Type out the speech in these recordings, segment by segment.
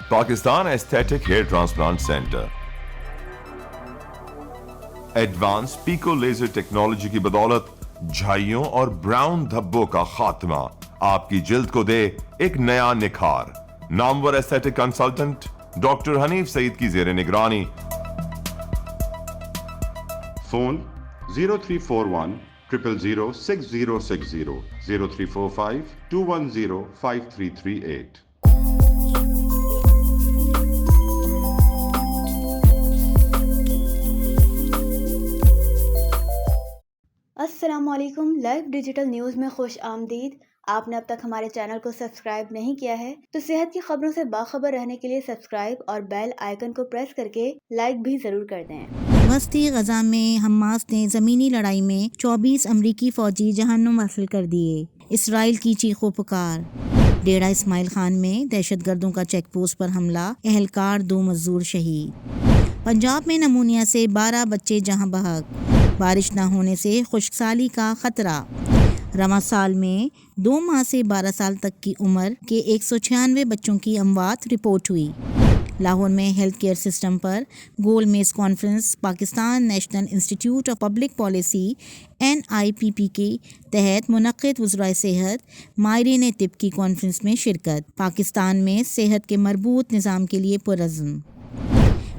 Pakistan aesthetic hair transplant centre advance pico laser technology کی بدولت جھائیوں اور براؤن دھبوں کا خاتمہ آپ کی جلد کو دے ایک نیا نکھار. نامور ایستھیٹک کنسلٹنٹ ڈاکٹر حنیف سعید کی زیر نگرانی. فون 0341 000 6060 0345 210 5338. السلام علیکم. لائیو ڈیجیٹل نیوز میں خوش آمدید. آپ نے اب تک ہمارے چینل کو سبسکرائب نہیں کیا ہے تو صحت کی خبروں سے باخبر رہنے کے لیے سبسکرائب اور بیل آئیکن کو پریس کر کے لائک بھی ضرور کر دیں. وسطی غزہ میں حماس نے زمینی لڑائی میں 24 امریکی فوجی جہنم وصل کر دیے. اسرائیل کی چیخ و پکار. ڈیرہ اسماعیل خان میں دہشت گردوں کا چیک پوسٹ پر حملہ، اہلکار 2 مزدور شہید. پنجاب میں نمونیا سے 12 بچے جہاں بحق. بارش نہ ہونے سے خشک سالی کا خطرہ. رواں سال میں 2 ماہ سے 12 سال تک کی عمر کے 196 بچوں کی اموات رپورٹ ہوئی. لاہور میں ہیلتھ کیئر سسٹم پر گول میز کانفرنس. پاکستان نیشنل انسٹی ٹیوٹ آف پبلک پالیسی NIPP کے تحت منعقد وزرائے صحت ماہرین طب کی کانفرنس میں شرکت. پاکستان میں صحت کے مربوط نظام کے لیے پرعزم.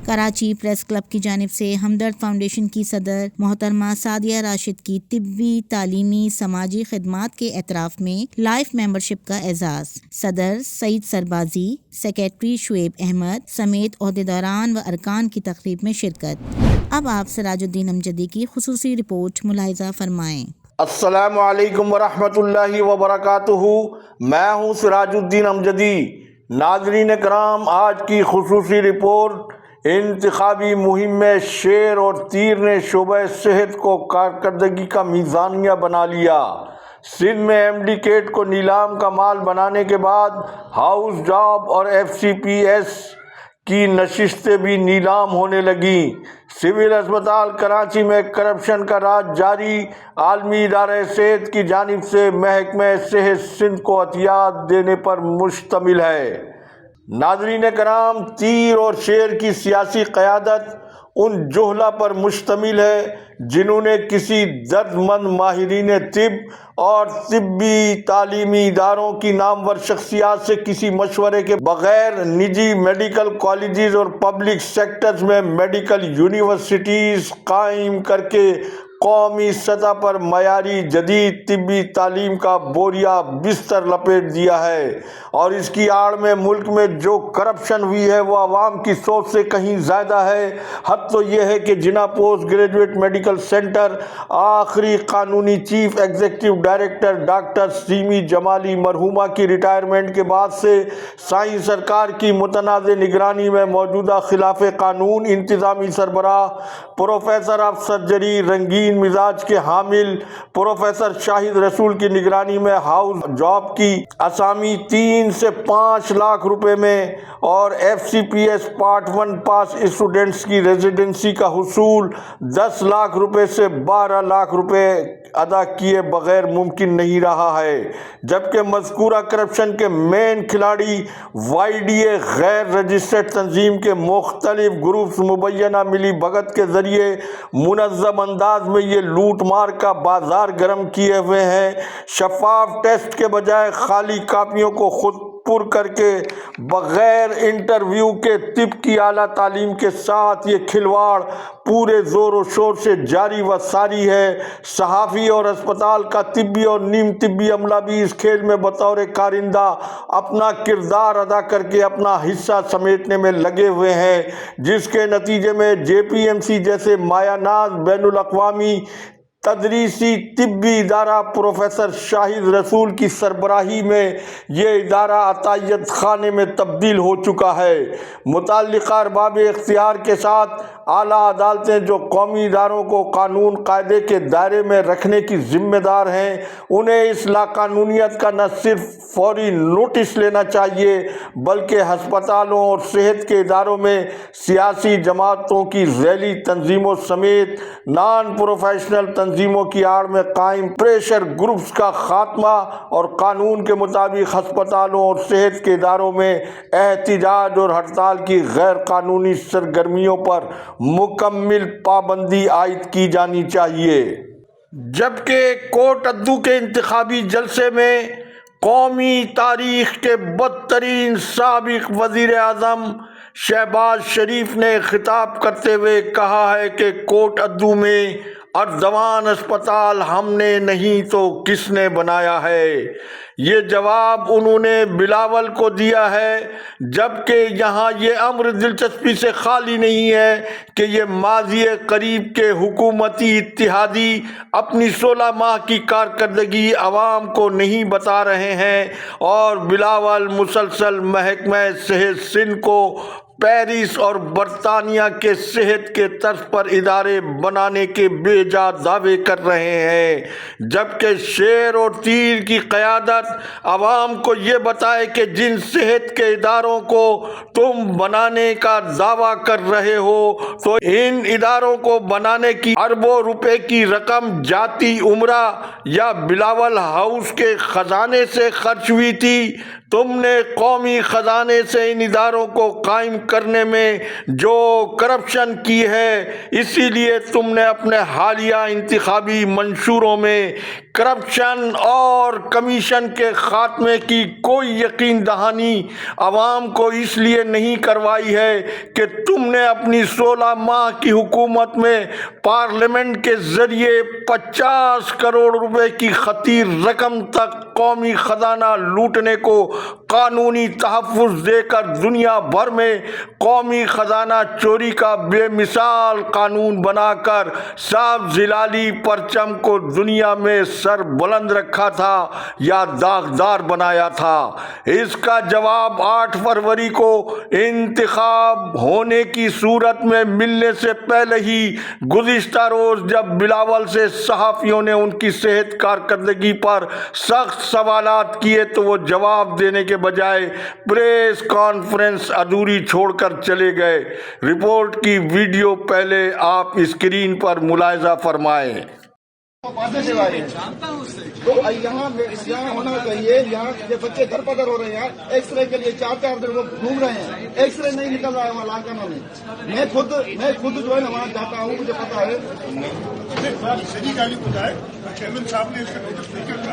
کراچی پریس کلب کی جانب سے ہمدرد فاؤنڈیشن کی صدر محترمہ سعدیہ راشد کی طبی، تعلیمی، سماجی خدمات کے اعتراف میں لائف ممبرشپ کا اعزاز. صدر سعید سربازی، سیکریٹری شعیب احمد سمیت عہدیداران و ارکان کی تقریب میں شرکت. اب آپ سراج الدین امجدی کی خصوصی رپورٹ ملاحظہ فرمائیں. السلام علیکم ورحمۃ اللہ وبرکاتہ. میں ہوں سراج الدین امجدی. ناظرین کرام، آج کی خصوصی رپورٹ انتخابی مہم میں شیر اور تیر نے شعبہ صحت کو کارکردگی کا میزانیہ بنا لیا. سندھ میں MD کٹ کو نیلام کا مال بنانے کے بعد ہاؤس جاب اور FCPS کی نشستیں بھی نیلام ہونے لگیں. سول اسپتال کراچی میں کرپشن کا راج جاری. عالمی ادارہ صحت کی جانب سے محکمہ صحت سندھ کو عطیات دینے پر مشتمل ہے. ناظرین کرام، تیر اور شیر کی سیاسی قیادت ان جوہلا پر مشتمل ہے جنہوں نے کسی درد مند ماہرین طب اور طبی تعلیمی اداروں کی نامور شخصیات سے کسی مشورے کے بغیر نجی میڈیکل کالجز اور پبلک سیکٹرز میں میڈیکل یونیورسٹیز قائم کر کے قومی سطح پر معیاری جدید طبی تعلیم کا بوریا بستر لپیٹ دیا ہے. اور اس کی آڑ میں ملک میں جو کرپشن ہوئی ہے وہ عوام کی سوچ سے کہیں زیادہ ہے. حد تو یہ ہے کہ جنا پوسٹ گریجویٹ میڈیکل سینٹر آخری قانونی chief executive director doctor Seemi Jamali مرحومہ کی ریٹائرمنٹ کے بعد سے سائیں سرکار کی متنازع نگرانی میں موجودہ خلاف قانون انتظامی سربراہ پروفیسر آف سرجری رنگین مزاج کے حامل پروفیسر شاہد رسول کی نگرانی میں ہاؤس جاب کی اسامی 3 سے 5 لاکھ روپے میں اور FCPS پارٹ 1 پاس اسٹوڈنٹس کی ریزیڈنسی کا حصول 10 لاکھ روپے سے 12 لاکھ روپے ادا کیے بغیر ممکن نہیں رہا ہے. جبکہ مذکورہ کرپشن کے مین کھلاڑی YDA غیر رجسٹرڈ تنظیم کے مختلف گروپس مبینہ ملی بھگت کے ذریعے منظم انداز میں یہ لوٹ مار کا بازار گرم کیے ہوئے ہیں. شفاف ٹیسٹ کے بجائے خالی کاپیوں کو خود پر کر کے بغیر انٹرویو کے طب کی اعلیٰ تعلیم کے ساتھ یہ کھلواڑ پورے زور و شور سے جاری و ساری ہے. صحافی اور اسپتال کا طبی اور نیم طبی عملہ بھی اس کھیل میں بطور کارندہ اپنا کردار ادا کر کے اپنا حصہ سمیٹنے میں لگے ہوئے ہیں، جس کے نتیجے میں JPMC جیسے مایہ ناز بین الاقوامی تدریسی طبی ادارہ پروفیسر شاہد رسول کی سربراہی میں یہ ادارہ عطیت خانے میں تبدیل ہو چکا ہے. متعلقہ ارباب اختیار کے ساتھ اعلیٰ عدالتیں جو قومی اداروں کو قانون قاعدے کے دائرے میں رکھنے کی ذمہ دار ہیں، انہیں اس لاقانونیت کا نہ صرف فوری نوٹس لینا چاہیے بلکہ ہسپتالوں اور صحت کے اداروں میں سیاسی جماعتوں کی ذیلی تنظیموں سمیت نان پروفیشنل تنظیموں کی آڑ میں قائم پریشر گروپس کا خاتمہ اور قانون کے مطابق ہسپتالوں اور صحت کے اداروں میں احتجاج اور ہڑتال کی غیر قانونی سرگرمیوں پر مکمل پابندی عائد کی جانی چاہیے۔ جبکہ کوٹ ادو کے انتخابی جلسے میں قومی تاریخ کے بدترین سابق وزیر اعظم شہباز شریف نے خطاب کرتے ہوئے کہا ہے کہ کوٹ ادو میں اردوان اسپتال ہم نے نہیں تو کس نے بنایا ہے۔ یہ جواب انہوں نے بلاول کو دیا ہے، جبکہ یہاں یہ امر دلچسپی سے خالی نہیں ہے کہ یہ ماضی قریب کے حکومتی اتحادی اپنی 16 ماہ کی کارکردگی عوام کو نہیں بتا رہے ہیں اور بلاول مسلسل محکمہ صحت سندھ کو پیرس اور برطانیہ کے صحت کے طرز پر ادارے بنانے کے بے جا دعوے کر رہے ہیں، جبکہ شیر اور تیر کی قیادت عوام کو یہ بتائے کہ جن صحت کے اداروں کو تم بنانے کا دعویٰ کر رہے ہو تو ان اداروں کو بنانے کی اربوں روپے کی رقم جاتی عمرہ یا بلاول ہاؤس کے خزانے سے خرچ ہوئی تھی۔ تم نے قومی خزانے سے ان اداروں کو قائم کرنے میں جو کرپشن کی ہے، اسی لیے تم نے اپنے حالیہ انتخابی منشوروں میں کرپشن اور کمیشن کے خاتمے کی کوئی یقین دہانی عوام کو اس لیے نہیں کروائی ہے کہ تم نے اپنی 16 ماہ کی حکومت میں پارلیمنٹ کے ذریعے 50 کروڑ روپے کی خطیر رقم تک قومی خزانہ لوٹنے کو قانونی تحفظ دے کر دنیا بھر میں قومی خزانہ چوری کا بے مثال قانون بنا کر صاحب زلالی پرچم کو دنیا میں سر بلند رکھا تھا یا داغدار بنایا تھا۔ اس کا جواب 8 فروری کو انتخاب ہونے کی صورت میں ملنے سے پہلے ہی گزشتہ روز جب بلاول سے صحافیوں نے ان کی صحت کارکردگی پر سخت سوالات کیے تو وہ جواب دینے کے بجائے پریس کانفرنس ادھوری چھوڑ کر چلے گئے۔ رپورٹ کی ویڈیو پہلے آپ اسکرین پر ملاحظہ فرمائیں۔ تو یہاں ہونا چاہیے، یہاں کے بچے در بدر ہو رہے ہیں، ایکس رے کے لیے 4 دن وہ گھوم رہے ہیں، ایکس رے نہیں نکل رہا ہے وہاں لاکانوں میں۔ میں خود جو ہے نا وہاں جاتا ہوں، مجھے پتا ہے۔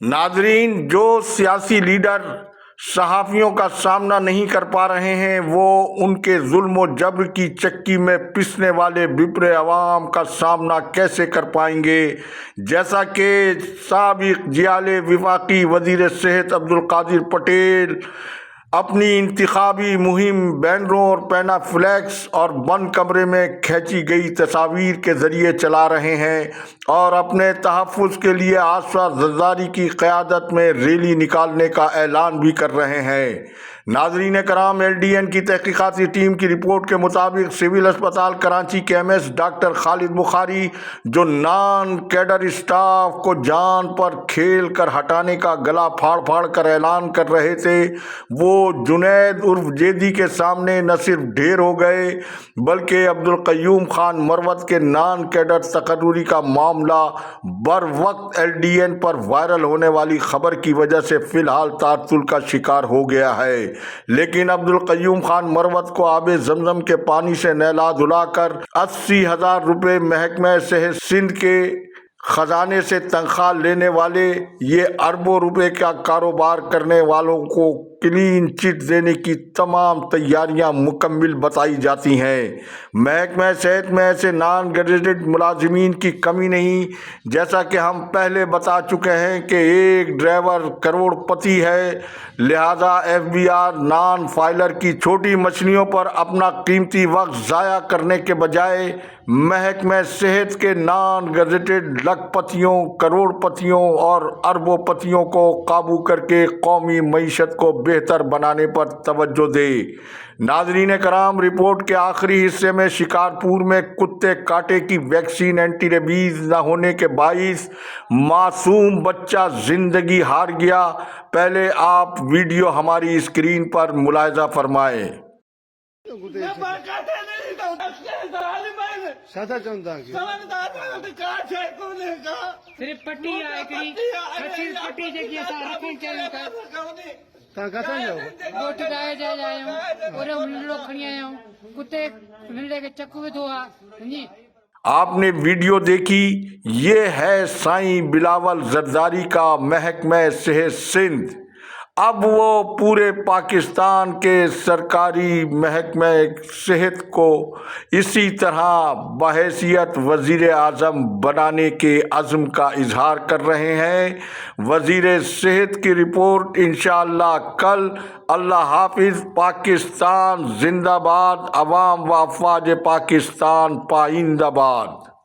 ناظرین، جو سیاسی لیڈر صحافیوں کا سامنا نہیں کر پا رہے ہیں وہ ان کے ظلم و جبر کی چکی میں پسنے والے بپرے عوام کا سامنا کیسے کر پائیں گے؟ جیسا کہ سابق جیال وفاقی وزیر صحت عبدالقادر پٹیل اپنی انتخابی مہم بینروں اور پینا فلیکس اور بند کمرے میں کھینچی گئی تصاویر کے ذریعے چلا رہے ہیں اور اپنے تحفظ کے لیے آصفہ زرداری کی قیادت میں ریلی نکالنے کا اعلان بھی کر رہے ہیں۔ ناظرین کرام، LDN کی تحقیقاتی ٹیم کی رپورٹ کے مطابق سول اسپتال کراچی کے MS ڈاکٹر خالد بخاری جو نان کیڈر اسٹاف کو جان پر کھیل کر ہٹانے کا گلا پھاڑ پھاڑ کر اعلان کر رہے تھے، وہ جنید عرف جیدی کے سامنے نہ صرف ڈھیر ہو گئے بلکہ عبدالقیوم خان مروت کے نان کیڈر تقرری کا معاملہ بر وقت LDN پر وائرل ہونے والی خبر کی وجہ سے فی الحال تعطل کا شکار ہو گیا ہے، لیکن عبدالقیوم خان مروت کو آب زمزم کے پانی سے نہلا دھلا کر 80,000 روپے محکمہ صحت سندھ کے خزانے سے تنخواہ لینے والے یہ اربوں روپے کا کاروبار کرنے والوں کو کلین چٹ دینے کی تمام تیاریاں مکمل بتائی جاتی ہیں۔ محکمہ صحت میں ایسے نان گریجویٹ ملازمین کی کمی نہیں، جیسا کہ ہم پہلے بتا چکے ہیں کہ ایک ڈرائیور کروڑ پتی ہے، لہذا F B R non filer کی چھوٹی مچھلیوں پر اپنا قیمتی وقت ضائع کرنے کے بجائے محکمہ صحت کے نان گزٹڈ لکھ پتیوں، کروڑ پتیوں اور اربوں پتیوں کو قابو کر کے قومی معیشت کو بہتر بنانے پر توجہ دے۔ ناظرین کرام، رپورٹ کے آخری حصے میں شکارپور میں کتے کاٹے کی ویکسین اینٹی ریبیز نہ ہونے کے باعث معصوم بچہ زندگی ہار گیا۔ پہلے آپ ویڈیو ہماری اسکرین پر ملاحظہ فرمائیں۔ صرف پٹی آئے کری پٹی جگہ رکھیں چاہیے گوٹ گائے جائے اور لوگ کھڑی آئے ہوں کتے لڑے کے چکو بھی دھوا جی۔ آپ نے ویڈیو دیکھی، یہ ہے سائیں بلاول زرداری کا محکمہ صحت سندھ۔ اب وہ پورے پاکستان کے سرکاری محکمہ صحت کو اسی طرح بحیثیت وزیر اعظم بنانے کے عزم کا اظہار کر رہے ہیں۔ وزیر صحت کی رپورٹ انشاءاللہ کل۔ اللہ حافظ۔ پاکستان زندہ باد۔ عوام و افواج پاکستان پائندہ باد۔